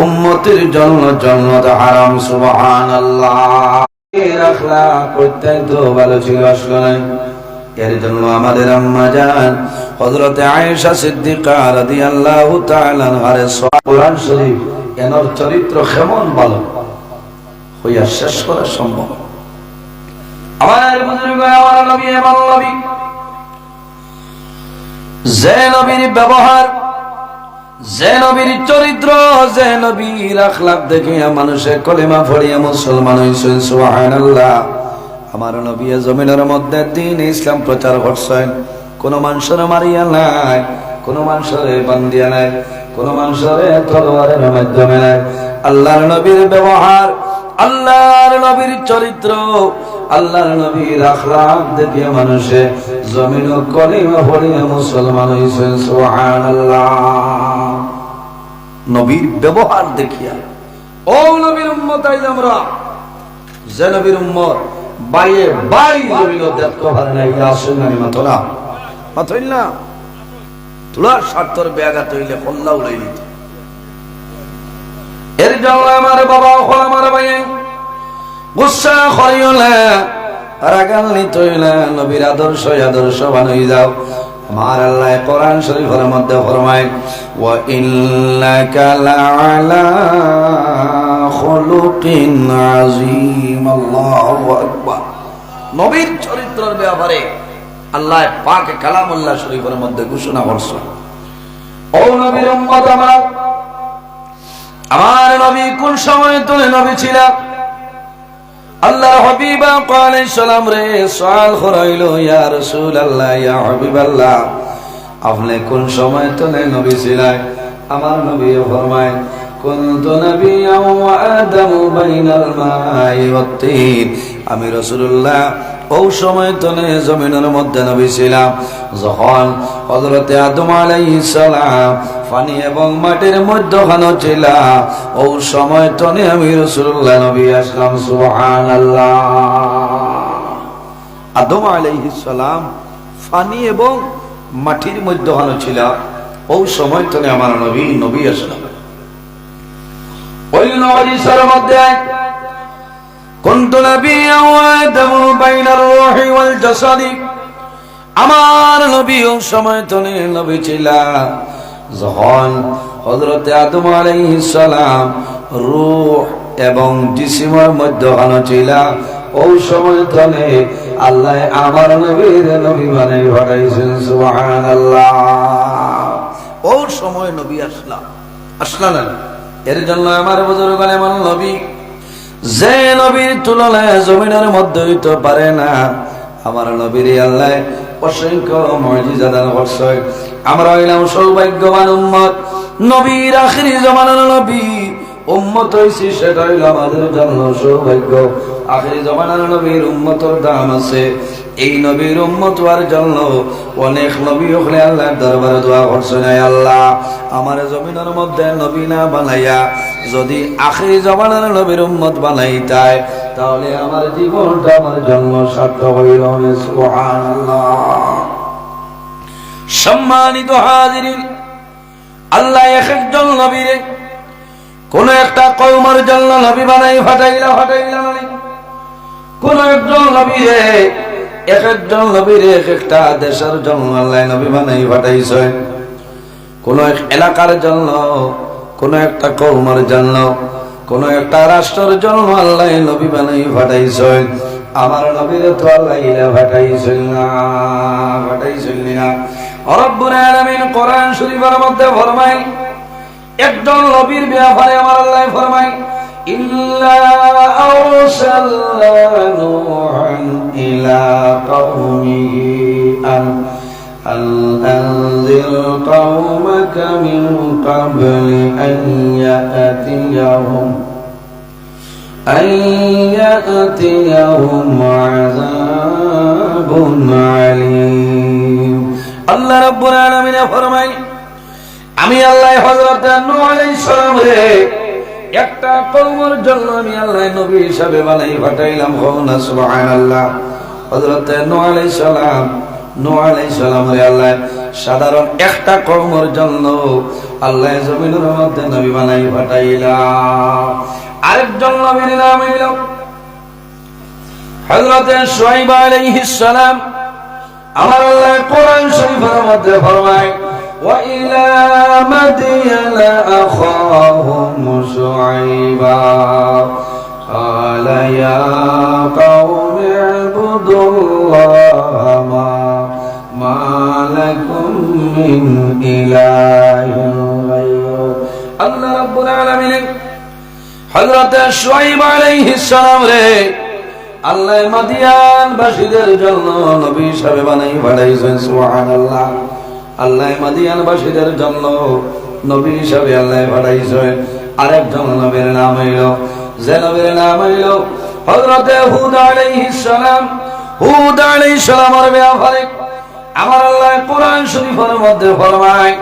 উম্মতের জন্য জান্নাত হারাম। সুবহানাল্লাহ। এর আখলাক অত্যন্ত ভালো ছিল আসলে, এর জন্য আমাদের আম্মা জান হযরত আয়েশা সিদ্দিকা রাদিয়াল্লাহু তাআলা আনহার কোরআন শরীফ এনার চরিত্র কেমন ভালো হইয়া শেষ করা সম্ভব। আমার বুজুর্গ, আমার নবী এমন নবী যে নবীর ব্যবহার, যে নবীর চরিত্র, যে নবীর আখলাক দেখিয়া মানুষে কলিমা পড়িয়া মুসলমান হইছেন। সুবহানাল্লাহ। আমার নবী জমিনের মধ্যে দ্বীন ইসলাম প্রচার করছেন। কোন মানুষের মারিয়া নাই, কোন মানুষের বান্দিয়া নাই, কোন মানুষের তলোয়ারের মাধ্যমে নাই। আল্লাহর নবীর ব্যবহার, আল্লাহর নবীর চরিত্র, আল্লাহর নবীর আখলাক দেখিয়া মানুষে জমিন কলিমা পড়িয়া মুসলমান হইছেন। সুবহানাল্লাহ। নবীর ব্যবহার দেখিয়া ও নবীর উম্মত, আইজ আমরা যে নবীর উম্মত বাইয়ে বাই জমিন দেখতে পারে না, ইয়া আসেন মাতলা মাতইল না তুলার স্বার্থর ব্যাঘাত হইলে কল্লা উড়াই দিত। এর জন্য আমার বাবা হল আমার ভাই গুসা করিও না, রাগান্বিত হইলা, নবীর আদর্শ আদর্শবান হয়ে যাও। আমার আল্লাহ কোরআন শরীফের মধ্যে ফরমায়, ওয়া ইন্নাকা লাআলা খুলুকিন আযীম। আল্লাহু আকবার। নবীর চরিত্রের ব্যাপারে আল্লাহ পাক কালামুল্লাহ শরীফের মধ্যে ঘোষণা করছেন। ও নবীর উম্মত, আমার নবী কোন সময় তুমি নবী ছিলা? আল্লাহর হাবিব আলাইহিস সালাম রে সওয়াল করাইলো, ইয়া রাসূলুল্লাহ, ইয়া হাবিবাল্লাহ, আপনি কোন সময় তুমি নবী ছিলেন? আমার নবী ফরমায়, কুনতু নাবিয়্যান ওয়া আদামু বাইনাল মাই ওয়াত তিন। আমি রাসূলুল্লাহ ওই সময় তনে জমিনের মধ্যে নবী ছিলাম যখন হযরত আদম আলাইহিস সালাম পানি এবং মাটির মধ্যখানে ছিল। ওই সময় তনে আমি রাসূলুল্লাহ নবী আসলাম। সুবহানাল্লাহ। আদম আলাইহিস সালাম পানি এবং মাটির মধ্যখানে ছিল, ওই সময় তনে আমার নবী আসলাম। ওই নবীর মধ্যে কুনতু নাবিয়্যান ওয়া আদামু বাইনার রূহি ওয়াল জাসাদি। আমার নবী ওই সময় তনে নবী ছিলেন যখন হযরত আদম আলাইহিস সালাম রূহ এবং জিসিমের মধ্যখানে ছিল। ওই সময় তনে আল্লাহ আমার নবীর নবী বানাই পাঠাইছেন। সুবহানাল্লাহ। ওই সময় নবী আসলেন। এর জন্য আমার বুজুর্গ এমন নবী যে নবীর তুলনায় জমিনের মধ্যে হইতে পারে না। আমার নবীর আল্লাহ অসংখ্য মুজিজা দান করছে। আমরা হইলাম সৌভাগ্যবান উম্মত, নবীর আখিরি জামানার নবী উম্মত হইছি, সেটা হইল আমাদের জন্য সৌভাগ্য। আখিরি জামানার নবীর উম্মতের দাম আছে। এই নবীর উম্মত হওয়ার জন্য অনেক নবী হলে আল্লাহর দরবারে দোয়া করছেন, আল্লাহ আমার জমিনের মধ্যে নবী না বানাইয়া যদি আখিরি জামানার নবীর উম্মত বানাইতাই, তাহলে আমার জীবনটা আমার জন্য সার্থক হইল। সুবহানাল্লাহ। সম্মানিত হাজিরিন, আল্লাহ একজন নবীরে কোন একটা কওমের জন্য নবী বানাই ফাটাইলা নাই। কোন একজন নবীরে একজন নবীরে একটা দেশের জন্য আল্লাহ নবী বানাই ফাটাইছে। কোন এক এলাকার জন্য, কোন একটা কওমের জন্য, কোন একটা রাষ্ট্রের জন্য আল্লাহ নবী বানাই ফাটাইছে। আমার নবীরে তো আল্লাহ ফাটাইছেন না। রব্বুল আলামিন কোরআন শরীফের মধ্যে ফরমায়, একজন নবীর ব্যাপারে আমার আল্লাহ ফরমায়, ইল্লা আরসালনা নূহান ইলা কওমিহি আন আনজির কওমাকা মিন ক্বাবলি আন ইয়াতিয়াহুম আযাবুন আলীম। আল্লাহ রাব্বুল আলামিন ফরমায়, আমি আল্লাহ হযরত নূহ আলাইহিস সালাম রে একটা কওমের জন্য আমি আল্লাহ নবী হিসাবে বানাই পাঠাইলাম। সুবহানাল্লাহ। হযরত নূহ আলাইহিস সালাম রে আল্লাহ সাধারণ একটা কওমের জন্য আল্লাহ জমিনের মধ্যে নবী বানাই পাঠাইলাম। আরেকজন নবীর নাম হইল হযরত শুআয়ব আলাইহিস সালাম। আমার আল্লাহ কোরআন শরীফের মধ্যে ফরমায় وإلى مدين أخاهم شعيبا قال يا قوم اعبدوا الله ما لكم من إله غيره الله رب العالمين হযরত শুআয়ব আলাইহিস সালাম রে আল্লাহ মাদিয়ান বাসীদের জন্য নবী হিসেবে বানাই পাঠাইছেন সুবহানাল্লাহ আল্লাহ মাদিয়ান বাসীদের জন্য নবী হিসেবে আল্লাহ পাঠাইছেন আরেকজন নবীর নাম হইল যে নবীর নাম হইল হযরত হুদ আলাইহিস সালাম হুদ আলাইহিস সালামের ব্যাপারে আমার আল্লাহ কোরআন শরীফের মধ্যে ফরমায়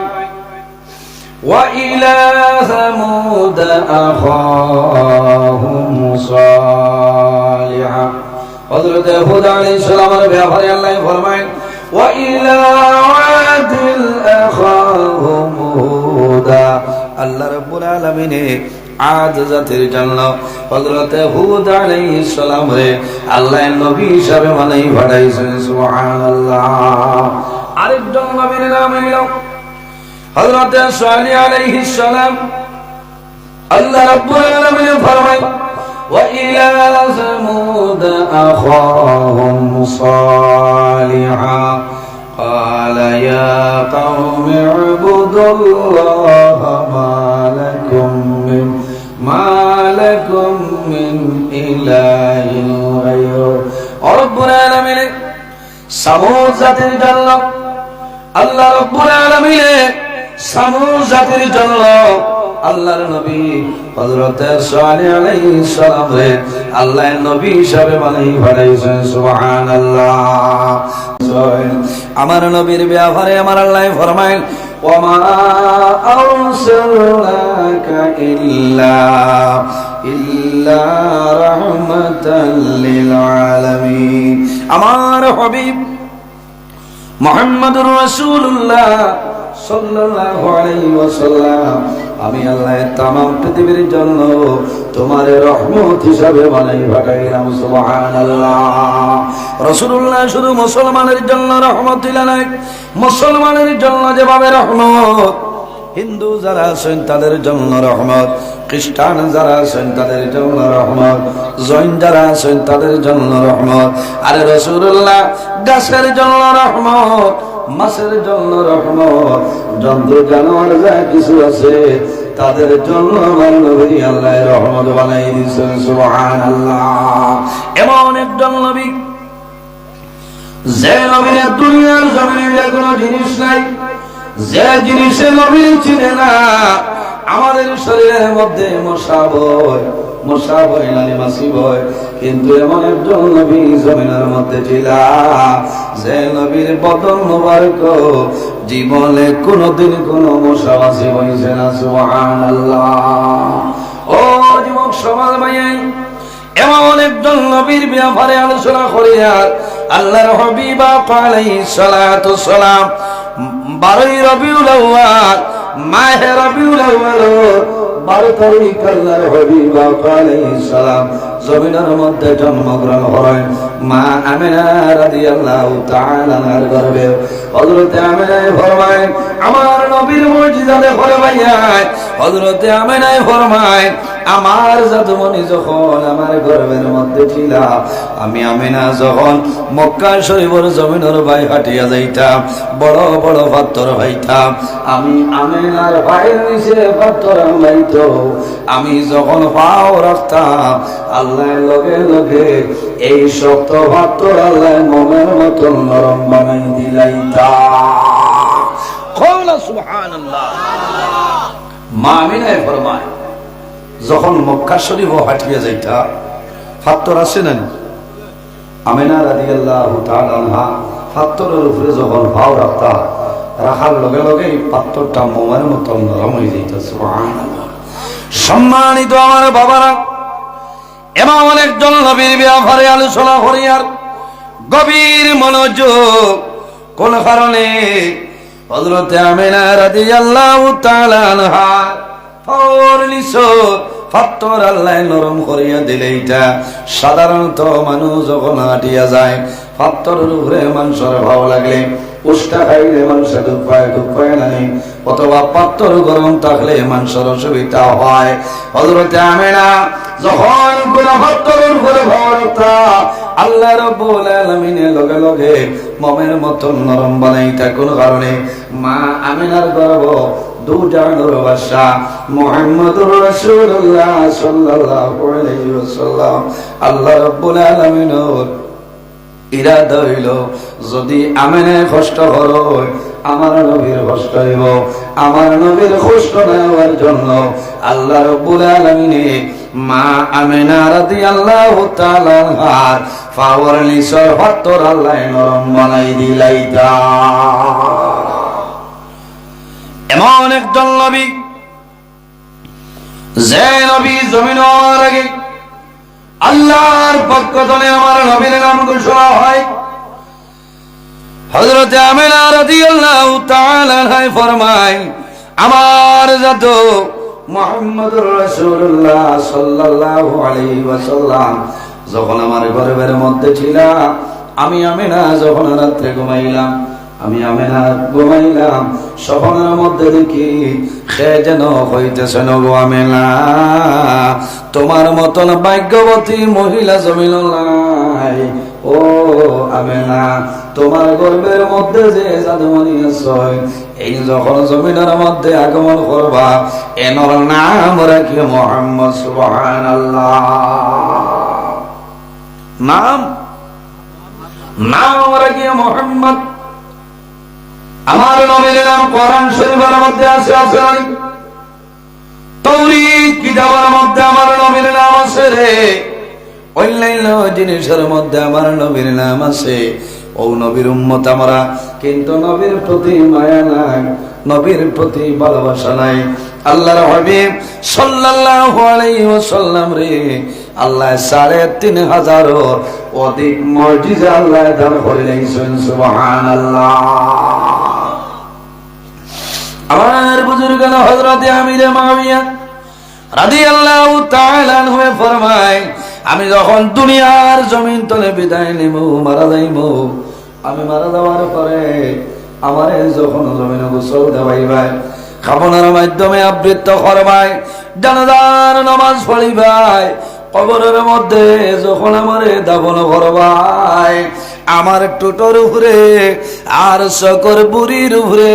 وإلى ثمود أخاهم صالحا حضرت হুদ আলাইহিস সালামের ব্যাপারে আল্লাহ ফরমায় وإلى عاد أخاهم هودا আল্লাহ রাব্বুল আলামিন আদ জাতির জন্য হযরত হুদ আলাইহিস সালাম রে আল্লাহ নবী হিসাবে বানাই পাঠাইছেন সুবহানাল্লাহ আরেকজন নবীর নাম হলো হযরত সালেহ আলাইহিস সালাম আল্লাহ রাব্বুল আলামিন ফরমায় وإلى ثمود أخاهم صالحا قال يا قوم اعبدوا الله ما لكم من إله غيره رب العالمين সামুদ জাতির জন্য আল্লাহ রাব্বুল আলামিন সামুদ জাতির জন্য আল্লাহর নবী হযরত সালেহ আলাইহিস সালাম রে আল্লাহর নবী হিসাবে বানাই পাঠাইছেন সুবহানাল্লাহ আমার নবীর ব্যাপারে আমার আল্লাহ ফরমায় ওয়া মা আরসালনাকা ইল্লা রাহমাতাল লিল আলামিন আমার হাবিব মুহাম্মদুর রাসূলুল্লাহ সাল্লাল্লাহু আলাইহি ওয়াসাল্লাম আমি আল্লাহ तमाम পৃথিবীর জন্য তোমার রহমত হিসাবে বানাই পাঠাইলাম সুবহানাল্লাহ রাসূলুল্লাহ শুধু মুসলমানের জন্য রহমত দিলেন মুসলমানের জন্য যেভাবে রহমত হিন্দু যারা আছেন তাদের জন্য রহমত খ্রিস্টান যারা আছেন তাদের জন্য রহমত জৈন যারা আছেন তাদের জন্য রহমত আর রাসূলুল্লাহ গাছের জন্য রহমত মাছের জন্য রহমত জন্তু জানোয়ার যা কিছু আছে তাদের জন্য আমার নবী আল্লাহ রহমত বানাই দিয়েছেন সুবহানাল্লাহ এমন একজন নবী যে নবীর দুনিয়ার জমিনে কোনো জিনিস নাই যে জিনিসের নবী চিনে না আমাদের শরীরের মধ্যে মশা বয় নানি মাছি বয় কিন্তু এমন একজন নবী জমিনের মধ্যে ছিল যে নবীর বদন মোবারক জীবনে কোনদিন কোনো মশা মাছি বইছে না সুবহানাল্লাহ ও যুবক সমাজ ভাই এমন একজন নবীর ব্যাপারে আলোচনা করি আর আল্লাহর হাবিব আলাইহিস সালাতু সালাম 12 রবিউল আউয়াল মাহে রবিউল আউয়াল 12 তারিখ আল্লাহর হাবিব আলাইহিস সালাম জমিনের মধ্যে জন্মগ্রহণ করেন মা আমিনা রাদিয়াল্লাহু তাআলা আনহার গর্ভে হযরত আমিনা ফরমায় আমার নবীর মুজিজা দেখে ভাইয়া হযরত আমিনা ফরমায় আমার জাদুমণি যখন আমার গর্ভের মধ্যে ছিল আমি আমিনা যখন মক্কা শরীফের জমিনের বাই হাঁটিয়া যাইতাম বড় বড় পাথর ভাইতাম আমি আমিনার পায়ের নিচে পাথর ভাইতো আমি যখন পাও রাখতাম আল্লাহর লগে লগে এই শক্ত পাথর আল্লাহ মোমের মতন নরম বানাই দিলাইতা কওলা সুবহানাল্লাহ মা আমিনা ফরমায় যখন মক্কা শরীফ হাঁটিয়া যাইতা পাথর আছে না আমিনা রাদিয়াল্লাহু তাআলা আনহা পাথরের উপরে যখন পাও রাখতা রাখার লগে লগে এই পাথরটা মোমের মতো নরম হয়ে যাইত সুবহানাল্লাহ সম্মানিত আমার বাবারা এমন একজন নবীর ব্যাপারে আলোচনা করি আর গভীর মনোযোগ কোন কারণে হযরত আমিনা রাদিয়াল্লাহু তাআলা আনহা পাথর আল্লাহ নরম করিয়া দিলে এটা সাধারণত মানুষ যখন হাঁটিয়া যায় পাথরের উপরে মানুষের ভালো লাগলে উষ্টা খাইলে মানুষের দুঃখ পায় না, অথবা পাথর গরম থাকলে মানুষের অসুবিধা হয়। হযরতে আমেনা যখন কোন পাথরের উপরে ভরতা আল্লাহ রাব্বুল আলামিনের লগে লগে মোমের মতন নরম বানাইতা কোন কারণে মা আমেনার গর্ভ দুটা নূর বাদশা মুহাম্মদুর রাসূলুল্লাহ সাল্লাল্লাহু আলাইহি ওয়াসাল্লাম আল্লাহ রাব্বুল আলামিনের ইরাদা হইল যদি আমেনে কষ্ট হয় আমার নবীর কষ্ট হইব, আমার নবীর কষ্ট নেওয়ার জন্য আল্লাহ রাব্বুল আলামিনে মা আমেনা রাদিয়াল্লাহু তাআলা আর পাওয়ার নিসর পাথর আল্লাহ নরম বানাই দিলাইতা। এমন একজন নবী যে নবী জমিন হওয়ার আগে আল্লাহর পক্ষ থেকে আমার নবীর নাম ঘোষণা হয়। হযরত আমেনা রাদিয়াল্লাহু তাআলা আনহা ফরমায় আমার জাত মুহাম্মদুর রাসূলুল্লাহ সাল্লাল্লাহু আলাইহি ওয়াসাল্লাম যখন আমার গর্ভের মধ্যে ছিল, আমি আমেনা যখন রাতে ঘুমাইলাম, আমি আমেনা ঘুমাইলাম, স্বপ্নের মধ্যে দেখি সে যেন হইতেছে গো আমেনা তোমার মতন ভাগ্যবতী মহিলা জমিন নাই। ও আমেনা তোমার গর্ভের মধ্যে যে জাদুমণি আছে এই যখন জমিনের মধ্যে আগমন করবা এনর নাম রাখি মুহাম্মদ। সুবহানাল্লাহ। নাম রাখি মুহাম্মদ। আমার নবীর নাম কোরআন শরীফের মধ্যে আছে তাওরীত কিতাবের মধ্যে আমার নবীর নাম আছে রে, অন্যান্য জিনিসের মধ্যে আমার নবীর নাম আছে। ও নবীর উম্মত আমরা, কিন্তু নবীর প্রতি মায়া নাই, নবীর প্রতি ভালোবাসা নাই। আল্লাহর হাবিব সাল্লাল্লাহু আলাইহি ওয়াসাল্লাম রে আল্লাহ ৩৫০০ অধিক মুজিজা আল্লাহ দান করিলেন। সুবহানাল্লাহ। আমার বুজুর্গ হযরত আমির মুআবিয়া রাদিয়াল্লাহু তাআলা আনহু ফরমায় আমি যখন দুনিয়ার জমিন তলে বিদায় নেব, মারা যাইব, আমি মারা যাওয়ার পরে আমারে যখন জমিন গোসল দেওয়াইবাই, খাবনার মাধ্যমে আবৃত্ত করবাই, জানাজার নামাজ পড়িবাই, কবরের মধ্যে যখন আমারে দাফন করবাই, আমার টুটোর উপরে আর সকর বুড়ির উপরে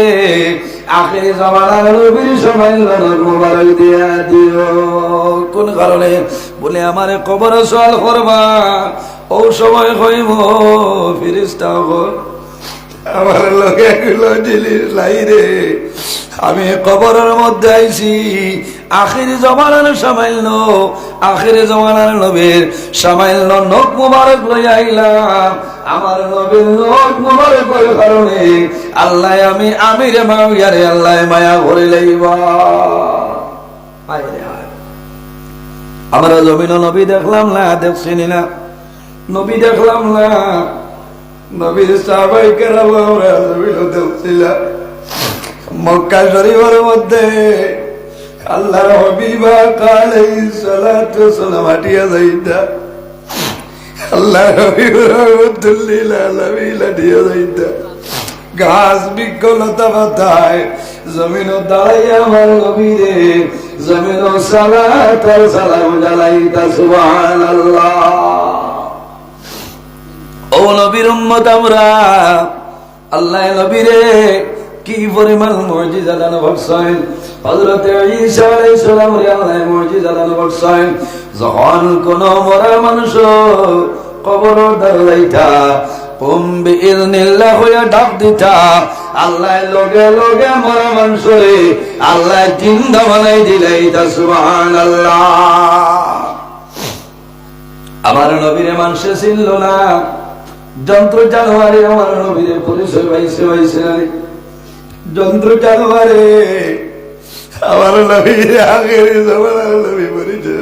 আখির জামানার নবীর সম্মেলন মোবারক দিয়া দিও। কোন কারণে বলে আমারে কবর সওয়াল করবা, ও সময় হইব ফেরেশতা আমার লগে এগুলো জিনিস নাই রে, আমি কবরের মধ্যে আইছি আখির জমানার সামাইল, আখির জমানার নবীর সামাইল নখ মুবারক লই আইলাম। আমার নবীর নখ মুবারকের কারণে আল্লাহ আমি আমির মুআবিয়ারে আল্লাহ মায়া করে লইবা। আমরা জমিন নবী দেখলাম না, দেখছিনি না, নবী দেখলাম না, নবীর সাহাবায়ে কেরাম আমরা জমিন দেখছিলাম। মক্কা শরীফের মধ্যে আল্লাহর হাবিব আলাইহিস সালাতু ওয়াসসালাম হাঁটিয়া যাইতা, আল্লাহর হাবিব রাহমাতুল্লিল আলামিন হাঁটিয়া যাইতা, ঘাস বৃক্ষলতা পাতায় জমিন দাঁড়াইয়া আমার নবীরে জমিন সালাত আর সালাম জানাইতা। সুবহানাল্লাহ। ও নবীর উম্মত আমরা, আল্লাহ নবীরে কি পরিমাণ মুজিজা দান করছেন। হযরত ঈসা আলাইহিস সালাম রে আল্লাহ মুজিজা দান করছেন। যখন কোন মরা মানুষ কবর দাঁড়াইতা কুম বিইذনিল্লাহ হইয়া ডাক দিতা, আল্লাহ লগে লগে মরা মানুষরে আল্লাহ জিন্দা বানাই দিলাইতা। সুবহানাল্লাহ। আমার নবীরে মানুষে ছিল না, যন্ত্র জানোয়ারে আমার নবীরে পরিচয় পাইছে না, যন্ত্র জানোয়ারে আমার নবীরে আগের জমানার নবী পরিচয়